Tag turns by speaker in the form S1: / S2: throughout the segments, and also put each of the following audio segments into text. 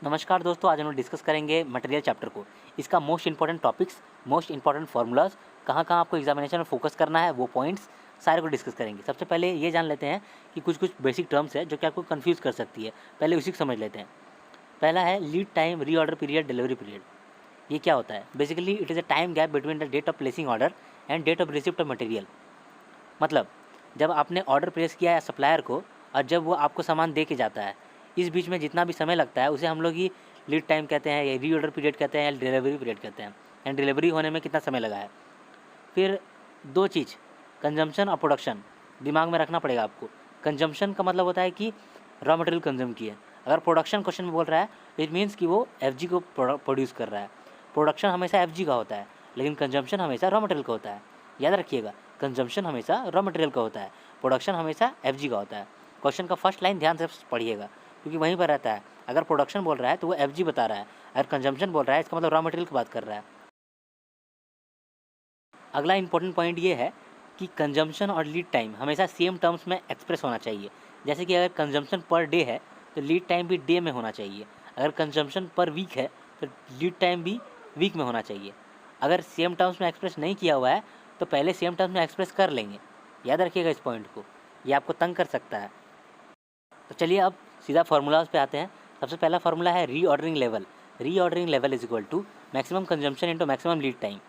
S1: नमस्कार दोस्तों, आज हम लोग डिस्कस करेंगे मटेरियल चैप्टर को। इसका most important topics, most important formulas, कहाँ कहाँ आपको एग्जामिनेशन में फोकस करना है, वो पॉइंट्स सारे को डिस्कस करेंगे। सबसे पहले ये जान लेते हैं कि कुछ कुछ बेसिक टर्म्स है जो कि आपको कंफ्यूज कर सकती है। पहले उसी को समझ लेते हैं। पहला है lead time, reorder period, delivery period. ये क्या होता है? Basically it is a time gap between the date of placing order and date of receipt of material. मतलब जब आपने ऑर्डर प्लेस किया है सप्लायर को और जब वो आपको सामान दे के जाता है, इस बीच में जितना भी समय लगता है उसे हम लोग ही लीड टाइम कहते हैं, या री ऑर्डर पीरियड कहते हैं, या डिलीवरी पीरियड कहते हैं। एंड डिलीवरी होने में कितना समय लगा है। फिर दो चीज़, कंजम्पशन और प्रोडक्शन, दिमाग में रखना पड़ेगा आपको। कंजम्पशन का मतलब होता है कि रॉ मटेरियल कंज्यूम किए। अगर प्रोडक्शन क्वेश्चन में बोल रहा है इट मीन्स कि वो एफ को प्रोड्यूस कर रहा है। प्रोडक्शन हमेशा एफ का होता है, लेकिन कंजम्पशन हमेशा रॉ मटेरियल का होता है। याद रखिएगा, कंजम्पशन हमेशा रॉ मटेरियल का होता है, प्रोडक्शन हमेशा एफ का होता है। क्वेश्चन का फर्स्ट लाइन ध्यान से पढ़िएगा, क्योंकि वहीं पर रहता है। अगर प्रोडक्शन बोल रहा है तो वो एफ बता रहा है, अगर कंजम्पशन बोल रहा है इसका मतलब रॉ मटेरियल की बात कर रहा है। अगला इंपॉर्टेंट पॉइंट ये है कि कंजम्पशन और लीड टाइम हमेशा सेम टर्म्स में एक्सप्रेस होना चाहिए। जैसे कि अगर कंजम्पशन पर डे है तो लीड टाइम भी डे में होना चाहिए। अगर कंजम्पशन पर वीक है तो लीड टाइम भी वीक में होना चाहिए। अगर सेम टर्म्स में एक्सप्रेस नहीं किया हुआ है तो पहले सेम टर्म्स में एक्सप्रेस कर लेंगे। याद रखिएगा इस पॉइंट को, ये आपको तंग कर सकता है। तो चलिए अब सीधा फार्मूलाज पे आते हैं। सबसे पहला फार्मूला है reordering level. Reordering level is equal to maximum consumption into maximum lead time.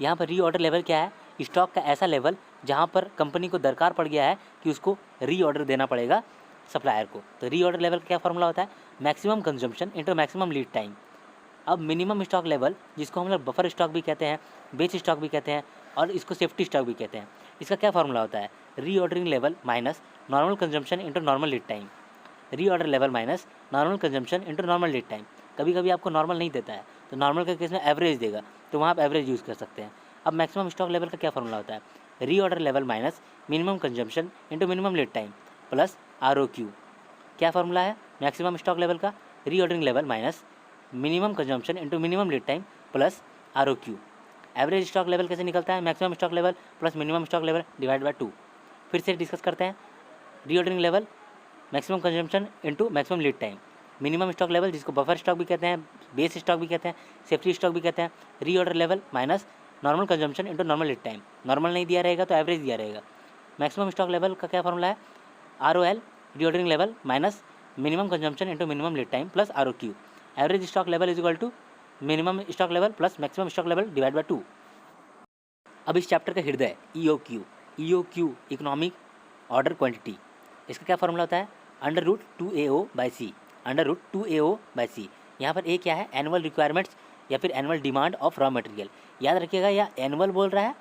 S1: यहाँ पर री ऑर्डर लेवल क्या है? स्टॉक का ऐसा लेवल जहाँ पर कंपनी को दरकार पड़ गया है कि उसको री ऑर्डर देना पड़ेगा सप्लायर को। तो री ऑर्डर लेवल का क्या फार्मूला होता है? Maximum consumption into maximum lead time. अब मिनिमम स्टॉक लेवल, जिसको हम लोग बफर स्टॉक भी कहते हैं, बेच स्टॉक भी कहते हैं, और इसको सेफ्टी स्टॉक भी कहते हैं, इसका क्या फार्मूला होता है? Reordering level minus normal consumption into normal lead time. Reorder level minus normal consumption into normal lead time. कभी कभी आपको नॉर्मल नहीं देता है तो नॉर्मल के केस में एवरेज देगा, तो वहाँ आप एवरेज यूज़ कर सकते हैं। अब मैक्सिमम स्टॉक लेवल का क्या फार्मूला होता है? री order level minus minimum consumption into minimum lead time plus ROQ। क्या फार्मूला है मैक्सिमम स्टॉक लेवल का? री ordering level minus minimum consumption into minimum lead time plus ROQ। Average stock level कैसे निकलता है? Maximum stock level plus minimum stock level divide by 2। फिर से discuss करते हैं। री ordering level maximum consumption into maximum lead time, minimum stock level जिसको buffer stock भी कहते हैं, बेस स्टॉक भी कहते हैं, सेफ्टी स्टॉक भी कहते हैं। री order level minus normal consumption into normal lead time. Normal नहीं दिया रहेगा तो एवरेज दिया रहेगा। मैक्सिमम स्टॉक लेवल का क्या फार्मूला है? ROL, reordering level minus minimum consumption into minimum lead time plus ROQ। Average stock level is equal to minimum stock level plus maximum stock level divide by 2। अब इस chapter का हृदय EOQ। EOQ economic order quantity, इसका क्या formula होता है? √2AO/C। √2AO/C। यहाँ पर ए क्या है? एनुअल रिक्वायरमेंट्स या फिर annual demand of raw material. याद रखिएगा, या एनुअल बोल रहा है,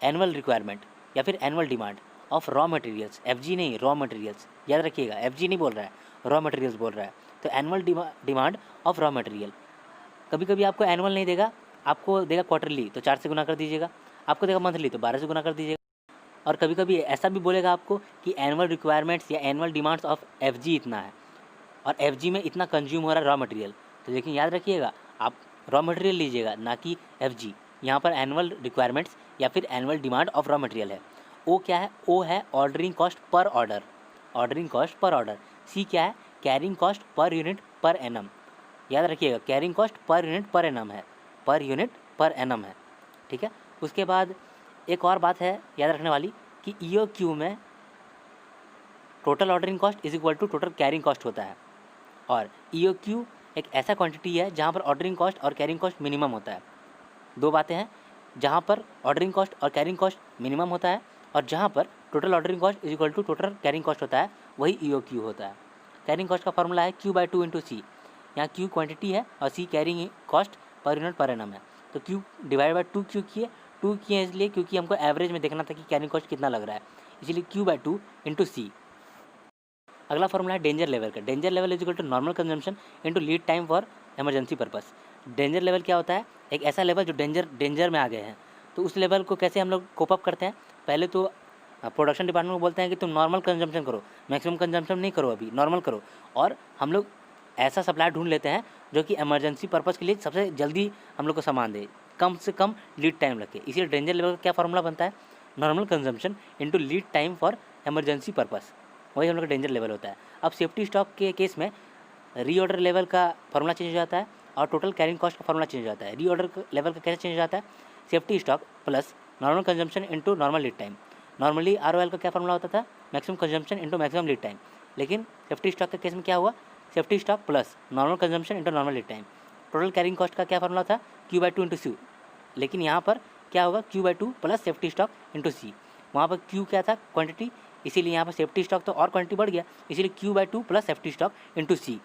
S1: एनुअल रिक्वायरमेंट या फिर annual demand of raw materials, FG नहीं, रॉ मटेरियल्स। याद रखिएगा, FG नहीं बोल रहा है, रॉ मटेरियल्स बोल रहा है। तो annual demand of raw material. कभी कभी आपको एनुअल नहीं देगा, आपको देगा क्वार्टरली, तो 4 से गुना कर दीजिएगा। आपको देगा मंथली, तो 12 से गुना कर दीजिएगा। और कभी कभी ऐसा भी बोलेगा आपको कि एनुअल रिक्वायरमेंट्स या एनुअल डिमांड्स ऑफ FG इतना है और FG में इतना कंज्यूम हो रहा है रॉ मटेरियल। तो लेकिन याद रखिएगा, आप रॉ मटेरियल लीजिएगा ना कि FG। यहाँ पर एनुअल रिक्वायरमेंट्स या फिर annual demand of raw material है। O क्या है? O है ordering cost per order, ordering cost per order. C क्या है? Carrying cost per unit per annum. याद रखिएगा, carrying cost per unit per annum है, पर यूनिट पर एनम है। ठीक है। उसके बाद एक और बात है याद रखने वाली कि EOQ में total ordering cost is equal to total carrying cost होता है, और EOQ एक ऐसा क्वांटिटी है जहाँ पर ऑर्डरिंग कॉस्ट और कैरिंग कॉस्ट मिनिमम होता है। दो बातें हैं, जहाँ पर ऑर्डरिंग कॉस्ट और कैरिंग कॉस्ट मिनिमम होता है और जहाँ पर total ordering cost is equal to total carrying cost होता है, वही EOQ होता है। कैरिंग कॉस्ट का फार्मूला है Q/2 इंटू C। यहाँ Q क्वांटिटी है और C carrying cost per unit per annum है। तो Q डिवाइड बाय 2 क्यों किए? 2 किए इसलिए क्योंकि हमको एवरेज में देखना था कि कैरिंग कॉस्ट कितना लग रहा है, इसलिए Q/2 इंटू C। अगला फार्मूला है डेंजर लेवल का। Danger level is equal to normal consumption into lead time for emergency purpose. Danger level क्या होता है? एक ऐसा लेवल जो डेंजर में आ गए हैं, तो उस लेवल को कैसे हम लोग कोप अप करते हैं? पहले तो प्रोडक्शन डिपार्टमेंट को बोलते हैं कि तुम नॉर्मल कंजम्पशन करो, मैक्सिमम कंजम्पशन नहीं करो, अभी नॉर्मल करो। और हम लोग ऐसा सप्लायर ढूंढ लेते हैं जो कि इमरजेंसी पर्पज़ के लिए सबसे जल्दी हम लोग को सामान दे, कम से कम लीड टाइम रखे। इसीलिए डेंजर लेवल का क्या फार्मूला बनता है? Normal consumption into lead time for emergency purpose, वही हम लोग का डेंजर लेवल होता है। अब सेफ्टी स्टॉक के केस में रीऑर्डर लेवल का फॉर्मूला चेंज हो जाता है और टोटल कैरिंग कॉस्ट का फॉर्मूला चेंज हो जाता है। रीऑर्डर लेवल का कैसे चेंज हो जाता है? Safety stock plus normal consumption into normal lead time. Normally ROL का क्या फॉर्मूला होता था? Maximum consumption into maximum lead time. लेकिन सेफ्टी स्टॉक के केस में क्या हुआ? Safety stock plus normal consumption into normal lead time. Total carrying cost का क्या फॉर्मूला था? Q/2 इंटू सी। लेकिन यहाँ पर क्या होगा? Q/2 plus safety stock into C. वहाँ पर Q क्या था? क्वांटिटी, इसीलिए यहाँ पर सेफ्टी स्टॉक तो और क्वांटिटी बढ़ गया, इसीलिए Q/2 plus safety stock into C.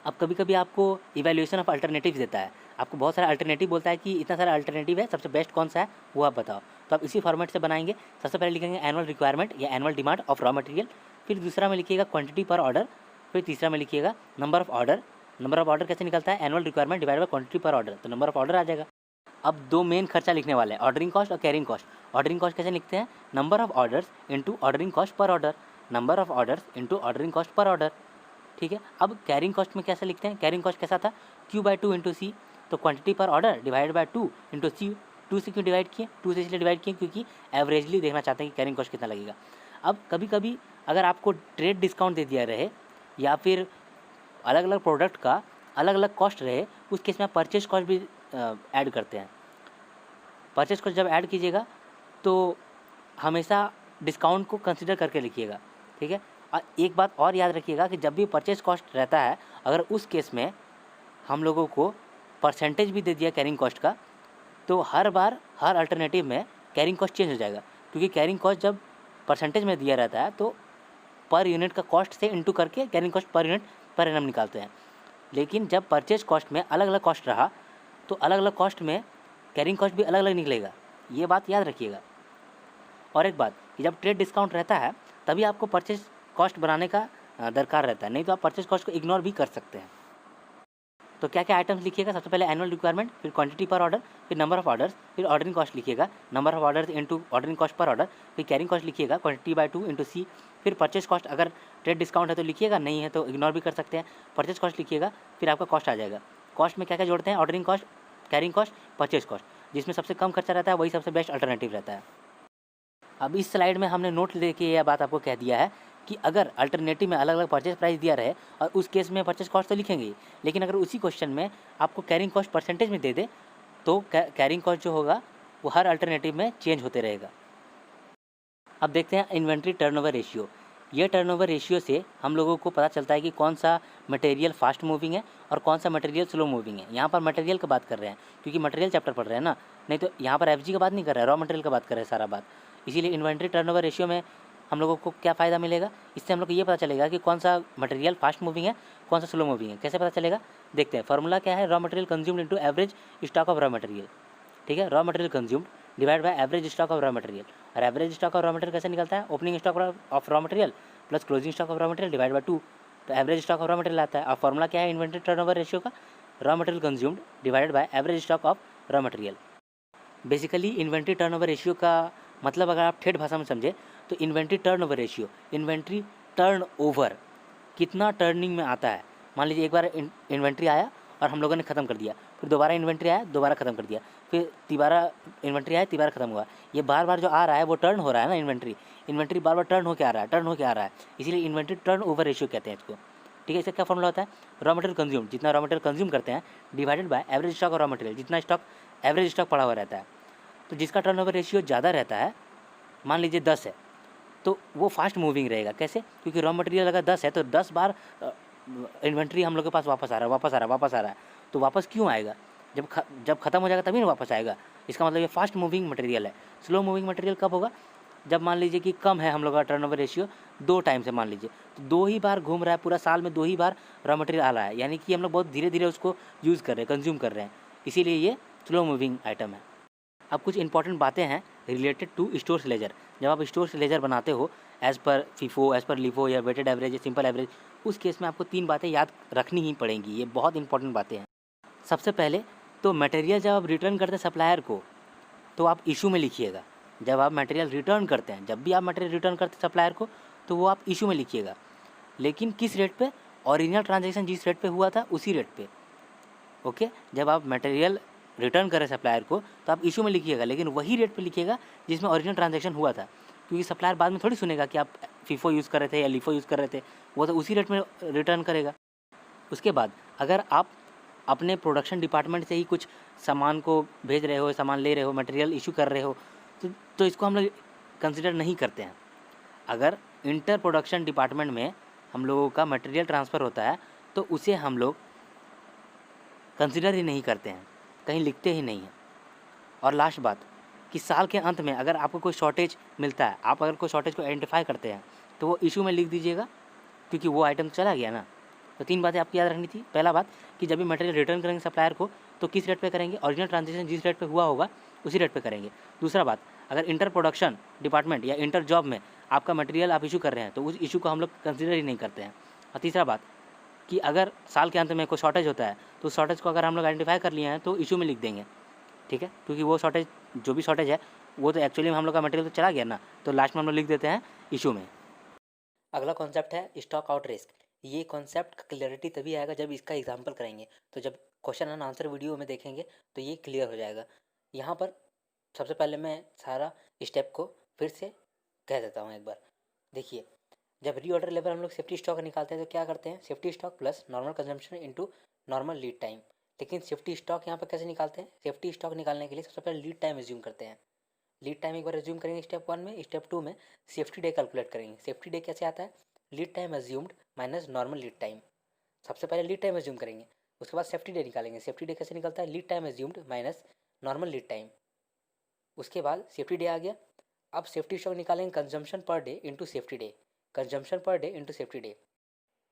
S1: अब कभी कभी आपको इवैल्यूएशन ऑफ अल्टरनेटिव देता है, आपको बहुत सारा अल्टरनेटिव बोलता है कि इतना सारा अल्टरनेटिव है, सबसे बेस्ट कौन सा है वो आप बताओ। तो आप इसी फॉर्मेट से बनाएंगे। सबसे पहले लिखेंगे एनुअल रिक्वायरमेंट या annual demand of raw material, फिर दूसरा में लिखिएगा क्वांटिटी पर ऑर्डर, फिर तीसरा में लिखिएगा number of order. Number of order कैसे निकलता है? Annual requirement divide by quantity पर ऑर्डर, तो नंबर ऑफ ऑर्डर आ जाएगा। अब दो मेन खर्चा लिखने वाले हैं, ऑर्डरिंग कॉस्ट और कैरिंग कॉस्ट। ऑर्डरिंग कॉस्ट कैसे लिखते हैं? Number of orders into ordering cost per order, number of orders into ordering cost per order. ठीक है। अब कैरिंग कॉस्ट में कैसे लिखते हैं? कैरिंग कॉस्ट कैसा था? Q/2 इंटू सी, तो क्वांटिटी पर ऑर्डर डिवाइड बाय 2 इंटू सी। 2 से क्यों डिवाइड किए? 2 से इसलिए डिवाइड किए क्योंकि एवरेजली देखना चाहते हैं कि कैरिंग कॉस्ट कितना लगेगा। अब कभी कभी अगर आपको ट्रेड डिस्काउंट दे दिया रहे या फिर अलग अलग प्रोडक्ट का अलग अलग कॉस्ट रहे, उस केस में आप परचेज कॉस्ट भी ऐड करते हैं। परचेज कॉस्ट जब ऐड कीजिएगा तो हमेशा डिस्काउंट को कंसिडर करके लिखिएगा। ठीक है। और एक बात और याद रखिएगा कि जब भी परचेज कॉस्ट रहता है, अगर उस केस में हम लोगों को परसेंटेज भी दे दिया कैरिंग कॉस्ट का, तो हर बार हर अल्टरनेटिव में कैरिंग कॉस्ट चेंज हो जाएगा, क्योंकि कैरिंग कॉस्ट जब परसेंटेज में दिया रहता है तो पर यूनिट का कॉस्ट से इंटू करके carrying cost per unit per annum निकालते हैं। लेकिन जब परचेज कॉस्ट में अलग अलग कॉस्ट रहा तो अलग अलग कॉस्ट में कैरिंग कॉस्ट भी अलग अलग निकलेगा, ये बात याद रखिएगा। और एक बात कि जब ट्रेड डिस्काउंट रहता है तभी आपको परचेज कॉस्ट बनाने का दरकार रहता है, नहीं तो आप परचेज कॉस्ट को इग्नोर भी कर सकते हैं। तो क्या क्या आइटम्स लिखिएगा? सबसे पहले एनुअल रिक्वायरमेंट, फिर क्वांटिटी पर ऑर्डर, फिर नंबर ऑफ ऑर्डर्स, फिर ऑर्डरिंग कॉस्ट लिखिएगा, number of orders into ordering cost per order, फिर कैरिंग कॉस्ट लिखिएगा Q/2 इंटू सी, फिर परचेज कॉस्ट अगर ट्रेड डिस्काउंट है तो लिखिएगा, नहीं है तो इग्नोर भी कर सकते हैं। परचेज कॉस्ट लिखिएगा, फिर आपका कॉस्ट आ जाएगा। कॉस्ट में क्या क्या जोड़ते हैं? Ordering cost, carrying cost, purchase cost. जिसमें सबसे कम खर्चा रहता है वही सबसे बेस्ट अल्टरनेटिव रहता है। अब इस स्लाइड में हमने नोट लेके यह बात आपको कह दिया है कि अगर अल्टरनेटिव में अलग अलग परचेज प्राइस दिया रहे और उस केस में परचेज कॉस्ट तो लिखेंगे, लेकिन अगर उसी क्वेश्चन में आपको कैरिंग कॉस्ट परसेंटेज में दे दे तो कैरिंग कॉस्ट जो होगा वो हर अल्टरनेटिव में चेंज होते रहेगा। अब देखते हैं इन्वेंट्री टर्नओवर रेशियो। ये टर्नओवर रेशियो से हम लोगों को पता चलता है कि कौन सा मटेरियल फास्ट मूविंग है और कौन सा मटेरियल स्लो मूविंग है। यहाँ पर मटेरियल की बात कर रहे हैं क्योंकि मटेरियल चैप्टर पढ़ रहे हैं ना, नहीं तो यहाँ पर FG की बात नहीं कर रहे हैं, रॉ मटेरियल की बात कर रहे हैं सारा बात। इसीलिए इन्वेंट्री टर्नओवर रेशियो में हम लोगों को क्या फ़ायदा मिलेगा? इससे हम लोग को ये पता चलेगा कि कौन सा मटेरियल फास्ट मूविंग है, कौन सा स्लो मूविंग है। कैसे पता चलेगा? देखते हैं। फार्मूला क्या है? Raw material consumed into average stock of raw material. ठीक है। Raw material consumed divide by average stock of raw material. और average stock of raw material कैसे निकलता है? Opening stock of raw material plus closing stock of raw material divide by 2, तो average stock of raw material आता है। और formula क्या है इन्वेंट्री टर्नओवर रेशियो का? Raw material consumed divided by average stock of raw material. Basically inventory turnover ratio का मतलब अगर आप ठेठ भाषा में समझे तो inventory turnover ratio, inventory turnover कितना टर्निंग में आता है। मान लीजिए एक बार इन्वेंट्री आया और हम लोगों ने ख़त्म कर दिया, फिर दोबारा इन्वेंट्री आया, दोबारा ख़त्म कर दिया, फिर तिबारा इन्वेंट्री आया, तिबारा ख़त्म हुआ। ये बार बार जो आ रहा है वो टर्न हो रहा है ना, इन्वेंट्री बार बार टर्न होकर आ रहा है, इसीलिए इन्वेंट्री टर्नओवर रेशियो कहते हैं इसको। ठीक है। इसका क्या फॉर्मूला होता है? रॉ मटेरियल कंज्यूम, जितना रॉ मटेरियल कंज्यूम करते हैं डिवाइडेड बाय एवरेज स्टॉक और रॉ मटेरियल, जितना स्टॉक एवरेज स्टॉक पड़ा हुआ रहता है। तो जिसका टर्नओवर रेशियो ज़्यादा रहता है, मान लीजिए 10 है, तो वो फास्ट मूविंग रहेगा। कैसे? क्योंकि रॉ मटेरियल अगर 10 है तो 10 बार इन्वेंट्री हम लोग के पास वापस आ रहा है। तो वापस क्यों आएगा? जब ख़त्म हो जाएगा तभी ना वापस आएगा। इसका मतलब ये फास्ट मूविंग मटेरियल है। स्लो मूविंग मटेरियल कब होगा? जब मान लीजिए कि कम है हम लोग का टर्नओवर रेशियो 2 टाइम से, मान लीजिए तो 2 ही बार घूम रहा है, पूरा साल में 2 ही बार रॉ मटेरियल आ रहा है, यानी कि हम लोग बहुत धीरे धीरे उसको यूज़ कर रहे हैं, कंज्यूम कर रहे हैं, इसीलिए ये स्लो मूविंग आइटम है। अब कुछ इंपॉर्टेंट बातें हैं रिलेटेड टू स्टोर्स लेजर। जब आप स्टोर्स लेजर बनाते हो as per FIFO, as per LIFO या वेटेड एवरेज या सिंपल एवरेज, उस केस में आपको 3 बातें याद रखनी ही पड़ेंगी। ये बहुत इंपॉर्टेंट बातें हैं। सबसे पहले तो मटेरियल जब आप रिटर्न करते हैं सप्लायर को तो आप इशू में लिखिएगा। जब आप मटेरियल रिटर्न करते हैं, जब भी आप मटेरियल रिटर्न करते हैं सप्लायर को तो वो आप इशू में लिखिएगा। लेकिन किस रेट पे? ओरिजिनल ट्रांजैक्शन जिस रेट पे हुआ था उसी रेट पे। ओके। जब आप मटेरियल रिटर्न करें सप्लायर को तो आप इशू में लिखिएगा, लेकिन वही रेट पे लिखिएगा जिसमें ओरिजिनल ट्रांजैक्शन हुआ था, क्योंकि सप्लायर बाद में थोड़ी सुनेगा कि आप फीफो यूज़ कर रहे थे या लीफो यूज़ कर रहे थे, वो तो उसी रेट में रिटर्न करेगा। उसके बाद अगर आप अपने प्रोडक्शन डिपार्टमेंट से ही कुछ सामान को भेज रहे हो, सामान ले रहे हो, मटेरियल इशू कर रहे हो, तो इसको हम लोग कंसिडर नहीं करते हैं। अगर इंटर प्रोडक्शन डिपार्टमेंट में हम लोगों का मटेरियल ट्रांसफ़र होता है तो उसे हम लोग कंसिडर ही नहीं करते हैं, कहीं लिखते ही नहीं हैं। और लास्ट बात कि साल के अंत में अगर आपको कोई शॉर्टेज मिलता है, आप अगर कोई शॉर्टेज को आइडेंटिफाई करते हैं तो वो इशू में लिख दीजिएगा, क्योंकि वो आइटम चला गया ना। तो 3 बातें आपको याद रखनी थी। पहला बात कि जब भी मटेरियल रिटर्न करेंगे सप्लायर को तो किस रेट पे करेंगे, ओरिजिनल ट्रांजेक्शन जिस रेट पे हुआ होगा उसी रेट पे करेंगे। दूसरा बात, अगर इंटर प्रोडक्शन डिपार्टमेंट या इंटर जॉब में आपका मटेरियल आप इशू कर रहे हैं तो उस इशू को हम लोग कंसिडर ही नहीं करते हैं। और तीसरा बात कि अगर साल के अंत में कोई शॉर्टेज होता है तो उस शॉर्टेज को अगर हम लोग आइडेंटिफाई कर लिए हैं तो इशू में लिख देंगे, ठीक है, क्योंकि वो शॉर्टेज जो भी शॉर्टेज है वो तो एक्चुअली में हम लोग का मटेरियल तो चला गया ना, तो लास्ट में हम लोग लिख देते हैं इशू में। अगला कॉन्सेप्ट है स्टॉक आउट रिस्क। ये कॉन्सेप्ट का क्लियरिटी तभी आएगा जब इसका एग्जांपल करेंगे, तो जब क्वेश्चन एंड आंसर वीडियो में देखेंगे तो ये क्लियर हो जाएगा। यहाँ पर सबसे पहले मैं सारा स्टेप को फिर से कह देता हूँ एक बार। देखिए, जब रीऑर्डर लेवल हम लोग सेफ्टी स्टॉक निकालते हैं तो क्या करते हैं, safety stock plus normal consumption into normal lead time. लेकिन सेफ्टी स्टॉक यहाँ पर कैसे निकालते हैं, सेफ्टी स्टॉक निकालने के लिए सबसे पहले लीड टाइम एज्यूम करते हैं। लीड टाइम एक बार एज्यूम करेंगे स्टेप 1 में, स्टेप 2 में सेफ्टी डे कैलकुलेट करेंगे। सेफ्टी डे कैसे आता है, lead time assumed minus normal lead time. सबसे पहले लीड टाइम एज्यूम करेंगे, उसके बाद सेफ्टी डे निकालेंगे। सेफ्टी डे कैसे निकलता है, lead time assumed minus normal lead time. उसके बाद सेफ्टी डे आ गया। अब सेफ्टी स्टॉक निकालेंगे consumption per day into safety day, consumption per day into safety day.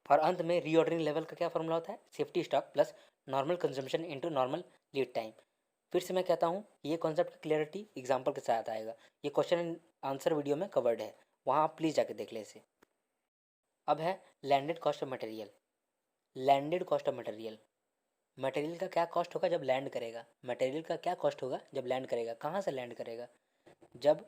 S1: और अंत में रीऑर्डरिंग लेवल का क्या फॉर्मूला होता है, safety stock plus normal consumption into normal lead time. फिर से मैं कहता हूँ ये कॉन्सेप्ट की क्लियरिटी एग्जांपल के साथ आएगा। ये क्वेश्चन एंड आंसर वीडियो में कवर्ड है, वहाँ आप प्लीज़ जाके देख लें इसे। अब है landed cost of material. Landed cost of material, material का क्या कॉस्ट होगा जब लैंड करेगा, मटेरियल का क्या कॉस्ट होगा जब लैंड करेगा, कहाँ से लैंड करेगा, जब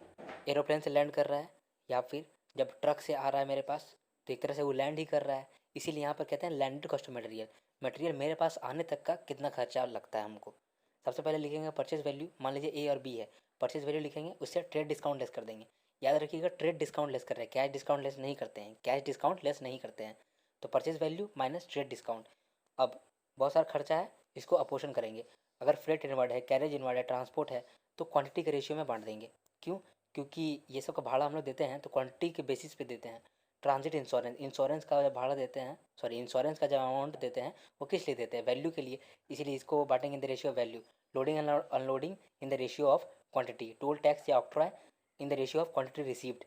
S1: एरोप्लेन से लैंड कर रहा है या फिर जब ट्रक से आ रहा है मेरे पास, तो एक तरह से वो लैंड ही कर रहा है। इसीलिए यहाँ पर कहते हैं landed cost of material. Material मेरे पास आने तक का कितना खर्चा लगता है हमको। सबसे पहले लिखेंगे परचेज वैल्यू, मान लीजिए ए और बी है, परचेज वैल्यू लिखेंगे, उससे ट्रेड डिस्काउंट लेस कर देंगे। याद रखिएगा ट्रेड डिस्काउंट लेस कर रहे हैं, कैश डिस्काउंट लेस नहीं करते हैं, कैश डिस्काउंट लेस नहीं करते हैं। तो purchase value minus trade discount. अब बहुत सारा खर्चा है, इसको अपोर्शन करेंगे। अगर फ्रेट इन्वर्ड है, कैरेज इन्वर्ड है, ट्रांसपोर्ट है, तो क्वांटिटी के रेशियो में बांट देंगे। क्यों, क्योंकि ये सब का भाड़ा हम लोग देते हैं तो क्वांटिटी के बेसिस पे देते हैं। ट्रांजिट इंश्योरेंस, इंश्योरेंस का जब भाड़ा देते हैं, सॉरी इंश्योरेंस का जब अमाउंट देते हैं वो किस लिए देते हैं, वैल्यू के लिए। इसीलिए इसको बांटेंगे in the ratio of value. Loading and unloading in the ratio of quantity. Toll tax या octroi in the ratio of quantity received,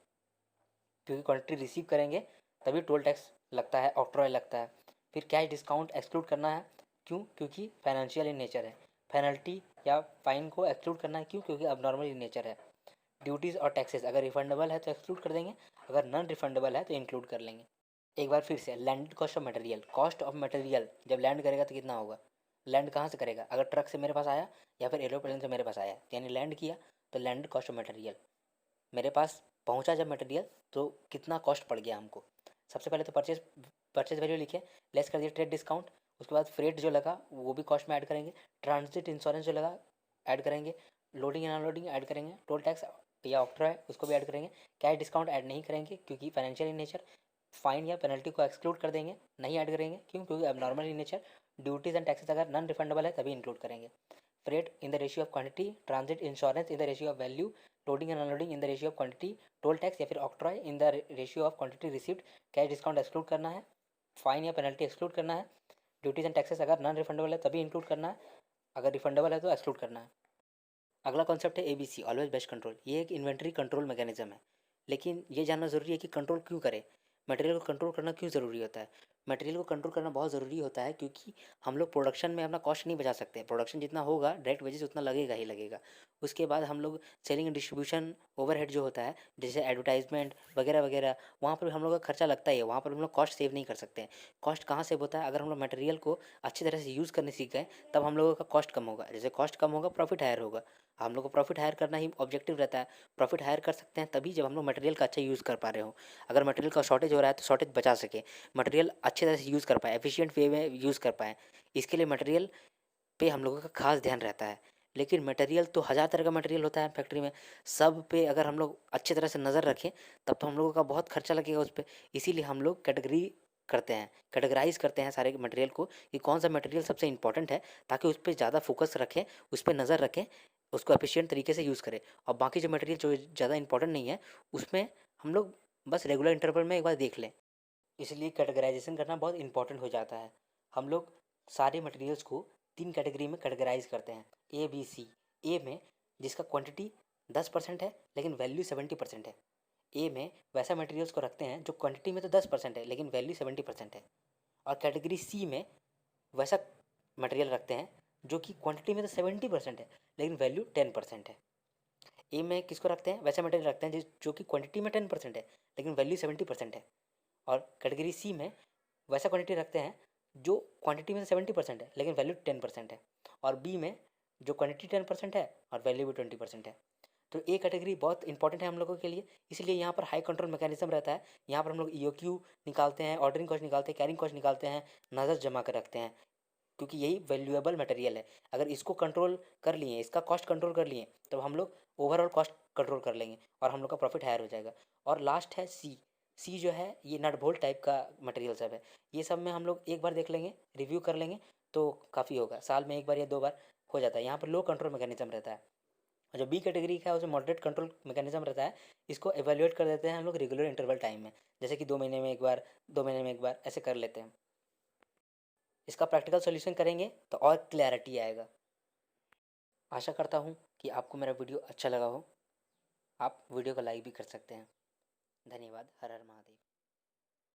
S1: क्योंकि क्वांटिटी रिसीव करेंगे तभी टोल टैक्स लगता है, ऑक्ट्रॉय लगता है। फिर कैश डिस्काउंट एक्सक्लूड करना है, क्यों, क्योंकि फाइनेंशियल इन नेचर है। पेनल्टी या फाइन को एक्सक्लूड करना है, क्यों, क्योंकि अबनॉर्मल इन नेचर है। ड्यूटीज़ और टैक्सेस अगर रिफंडेबल है तो एक्सक्लूड कर देंगे, अगर नॉन रिफंडेबल है तो इंक्लूड कर लेंगे। एक बार फिर से landed cost of material, cost of material जब लैंड करेगा तो कितना होगा, लैंड कहाँ से करेगा, अगर ट्रक से मेरे पास आया या फिर एरोप्लेन से मेरे पास आया यानी लैंड किया, तो लैंडेड कॉस्ट ऑफ मटेरियल मेरे पास पहुंचा जब मटेरियल तो कितना कॉस्ट पड़ गया हमको। सबसे पहले तो परचेज परचेज वैल्यू लिखे, लेस कर दिया ट्रेड डिस्काउंट। उसके बाद फ्रेट जो लगा वो भी कॉस्ट में ऐड करेंगे, ट्रांजिट इंश्योरेंस जो लगा ऐड करेंगे, लोडिंग एंड अनलोडिंग ऐड करेंगे, टोल टैक्स या ऑक्ट्रॉय उसको भी ऐड करेंगे। कैश डिस्काउंट ऐड नहीं करेंगे क्योंकि फाइनेंशियल इन नेचर। फाइन या पेनल्टी को एक्सक्लूड कर देंगे, नहीं ऐड करेंगे, क्यों, क्योंकि अब normal in nature. Duties and taxes अगर नॉन रिफंडेबल है तभी इंक्लूड करेंगे। Freight in the ratio of quantity, transit insurance in the ratio of value, loading and unloading in the ratio of quantity, toll tax या फिर octroi in the ratio of quantity received. Cash discount exclude करना है, fine या penalty exclude करना है। Duties and taxes अगर non refundable है तभी इंक्लूड करना है, अगर रिफंडेबल है तो एक्सक्लूड करना है। अगला कॉन्सेप्ट है ABC, ऑलवेज बेस्ट कंट्रोल। ये एक इन्वेंट्री कंट्रोल मैकेनिज्म है, लेकिन ये जानना ज़रूरी है कि कंट्रोल क्यों करें, मटेरियल को कंट्रोल करना क्यों ज़रूरी होता है। मटेरियल को कंट्रोल करना बहुत ज़रूरी होता है क्योंकि हम लोग प्रोडक्शन में अपना कॉस्ट नहीं बचा सकते। प्रोडक्शन जितना होगा डायरेक्ट वेजेस उतना लगेगा ही लगेगा। उसके बाद हम लोग सेलिंग एंड डिस्ट्रीब्यूशन ओवरहेड जो होता है, जैसे एडवर्टाइजमेंट वगैरह वगैरह, वहाँ पर हम लोग का खर्चा लगता ही है, वहाँ पर हम लोग कॉस्ट सेव नहीं कर सकते हैं। कॉस्ट कहाँ सेव होता है, अगर हम लोग मटेरियल को अच्छी तरह से यूज़ करने सीख गए तब हम लोगों का कॉस्ट कम होगा। जैसे कॉस्ट कम होगा प्रॉफिट हायर होगा। हम लोग को प्रॉफिट हायर करना ही ऑब्जेक्टिव रहता है। प्रॉफिट हायर कर सकते हैं तभी जब हम लोग मटेरियल का अच्छा यूज़ कर पा रहे हो। अगर मटेरियल का शॉर्टेज हो रहा है तो शॉर्टेज बचा सके, मटेरियल अच्छे तरह से यूज़ कर पाए, एफिशिएंट वे में यूज़ कर पाएँ, इसके लिए मटेरियल पे हम लोगों का खास ध्यान रहता है। लेकिन मटेरियल तो हज़ार तरह का मटेरियल होता है फैक्ट्री में। सब पे अगर हम लोग अच्छी तरह से नज़र रखें तब तो हम लोगों का बहुत खर्चा लगेगा उस पे। इसीलिए हम लोग कैटेगराइज करते हैं सारे मटेरियल को कि कौन सा मटेरियल सबसे इंपॉर्टेंट है, ताकि उस पर ज़्यादा फोकस रखें, उस पर नज़र रखें, उसको एफिशिएंट तरीके से यूज़ करें। और बाकी जो मटेरियल जो ज़्यादा इंपॉर्टेंट नहीं है उसमें हम लोग बस रेगुलर इंटरवल में एक बार देख लें। इसलिए कैटेगराइजेशन करना बहुत इंपॉर्टेंट हो जाता है। हम लोग सारे मटेरियल्स को 3 कैटेगरी में कैटेगराइज करते हैं, ए बी सी। ए में जिसका क्वांटिटी 10% है लेकिन वैल्यू 70% है। ए में वैसा मटेरियल्स को रखते हैं जो क्वांटिटी में तो 10% है लेकिन वैल्यू 70% है। और कैटेगरी सी में वैसा मटेरियल रखते हैं जो कि क्वांटिटी में तो 70% है लेकिन वैल्यू 10% है। ए में किसको रखते हैं, वैसा मटेरियल रखते हैं जो कि क्वांटिटी में 10% है लेकिन वैल्यू 70% है। और कैटेगरी सी में वैसा क्वांटिटी रखते हैं जो क्वांटिटी में 70% है लेकिन वैल्यू 10% है। और बी में जो क्वांटिटी 10% है और वैल्यू भी 20% है। तो ए कैटेगरी बहुत इंपॉर्टेंट है हम लोगों के लिए, इसलिए यहाँ पर हाई कंट्रोल मैकेनिज्म रहता है। यहाँ पर हम लोग ईओक्यू निकालते हैं, ऑर्डरिंग कॉस्ट निकालते हैं, कैरिंग कॉस्ट निकालते हैं, नजर जमा कर रखते हैं, क्योंकि यही वैल्यूएबल मटेरियल है। अगर इसको कंट्रोल कर लिए, इसका कॉस्ट कंट्रोल कर लिए, तो हम लोग ओवरऑल कॉस्ट कंट्रोल कर लेंगे और हम लोग का प्रॉफिट हायर हो जाएगा। और लास्ट है सी। सी जो है ये नट बोल्ट टाइप का मटेरियल सब है। ये सब में हम लोग एक बार देख लेंगे, रिव्यू कर लेंगे तो काफ़ी होगा। साल में एक बार या 2 बार हो जाता है। यहाँ पर लो कंट्रोल मैकेनिज्म रहता है। और जो बी कैटेगरी का है उसमें मॉडरेट कंट्रोल मैकेनिज्म रहता है। इसको एवेल्युएट कर देते हैं हम लोग रेगुलर इंटरवल टाइम में, जैसे कि 2 महीने में एक बार, 2 महीने में एक बार, ऐसे कर लेते हैं। इसका प्रैक्टिकल सॉल्यूशन करेंगे तो और क्लैरिटी आएगा। आशा करता हूँ कि आपको मेरा वीडियो अच्छा लगा हो। आप वीडियो को लाइक भी कर सकते हैं। धन्यवाद। हर हर महादेव।